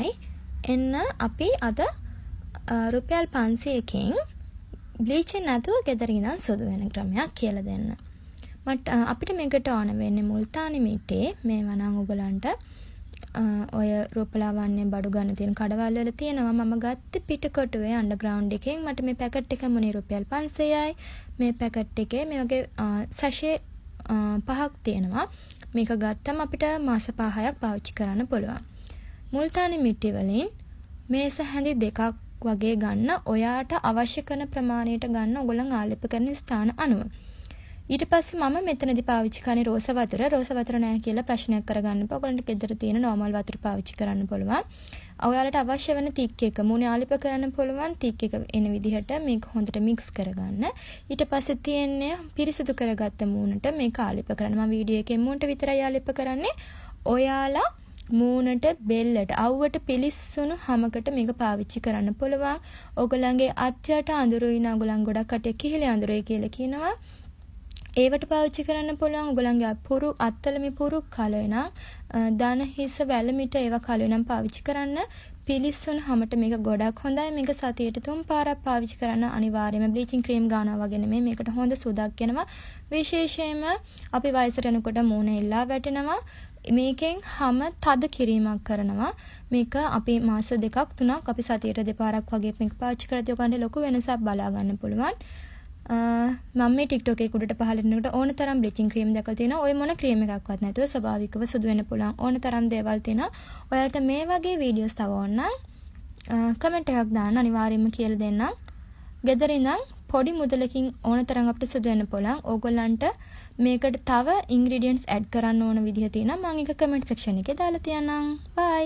තමයි එන්න අපි අද රුපියල් 500කින් බ්ලීචින් නැතුව ගෙදර ඉඳන් සුදු වෙන ක්‍රමයක් කියලා දෙන්න. මට අපිට මේකට ඕන වෙන්නේ මුල්තානි මිටේ මේවා නම් ඔයගලන්ට ඔය රූපලාවන්‍ය බඩු ගන්න තියෙන කඩවල වල තියෙනවා. මම ගත්තේ පිටකොටුවේ අන්ඩර්ග්‍රවුන්ඩ් එකෙන්. මට මේ පැකට් එක මුනේ රුපියල් 500යි. මේ පැකට් එකේ මේ වගේ සැෂේ 5ක් තියෙනවා. මේක ගත්තම අපිට මාස 5ක් පාවිච්චි කරන්න පුළුවන්. මුල්තානි මිටි වලින් මේස හැඳි දෙකක් වගේ ගන්න. ඔයාට අවශ්‍ය කරන ප්‍රමාණයට ගන්න ඔයගොල්ලන් ආලේප කරන ස්ථාන අනුව. ඊට පස්සේ මම මෙතනදී පාවිච්චි කරන්නේ රෝස වතුර. රෝස වතුර නැහැ කියලා ප්‍රශ්නයක් කරගන්න එපා. ඔයගොල්ලන්ට ගෙදර තියෙන normal වතුර පාවිච්චි කරන්න පුළුවන්. ඔයාලට අවශ්‍ය වෙන තික් එක මුනේ ආලේප කරන්න පුළුවන් තික් එක එන විදිහට මේක හොඳට මික්ස් කරගන්න. ඊට පස්සේ තියෙන්නේ පිරිසිදු කරගත්ත මූණට මේක ආලේප කරන්න. මම වීඩියෝ එකේ මූණට විතරයි ආලේප කරන්නේ. ඔයාලා මූණට බෙල්ලට අවුවට පිලිස්සුණු හැමකට මේක පාවිච්චි කරන්න පුළුවන්. ඔයගොල්ලන්ගේ අත්යට අඳුරුයි නම් ඔයගොල්ලන් ගොඩක් කටේ කිහිලේ අඳුරුයි කියලා කියනවා. ඒවට පාවිච්චි කරන්න පුළුවන්. ඔයගොල්ලන්ගේ පුරු අත්තලමි පුරු කල වෙන දන හිස වැලමිට ඒවා කල වෙනම් පාවිච්චි කරන්න. පිලිස්සුණු හැමට මේක ගොඩක් හොඳයි. මේක සතියට 3 පාරක් පාවිච්චි කරන්න අනිවාර්යයෙන්ම බ්ලීචින් ක්‍රීම් ගන්නවා වගේ නෙමෙයි. මේකට හොඳ සුවඳක් එනවා. විශේෂයෙන්ම අපි වයසට යනකොට මූණ එල්ලා වැටෙනවා. මේකෙන් හැම තද කිරීමක් කරනවා. මේක අපි මාස 2ක් 3ක් අපි සතියට දෙපාරක් වගේ මේක පාවිච්චි කරද්දී ඔයගන්ට ලොකු වෙනසක් බලා ගන්න පුළුවන්. මම මේ TikTok එකේ උඩට පහළ යනකොට ඕන තරම් බ්ලීචින් ක්‍රීම් දැකලා තියෙනවා. ඔය මොන ක්‍රීම් එකක්වත් නැතුව ස්වභාවිකව සුදු වෙන්න පුළුවන් ඕන තරම් දේවල් තියෙනවා. ඔයාලට මේ වගේ වීඩියෝස් තව ඕන නම් කමෙන්ට් එකක් දාන්න අනිවාර්යයෙන්ම කියලා දෙන්නම්. ගෙදර ඉඳන් පොඩි මුදලකින් ඕන තරම් අපිට සුදු වෙන්න පුළුවන්. ඕගොල්ලන්ට මේකට තව ඉන්ග්‍රීඩියන්ට්ස් ඇඩ් කරන්න ඕන විදිහ තියෙනවා. මම ඒක කමෙන්ට් සෙක්ෂන් එකේ දාලා තියන්නම්. බයි.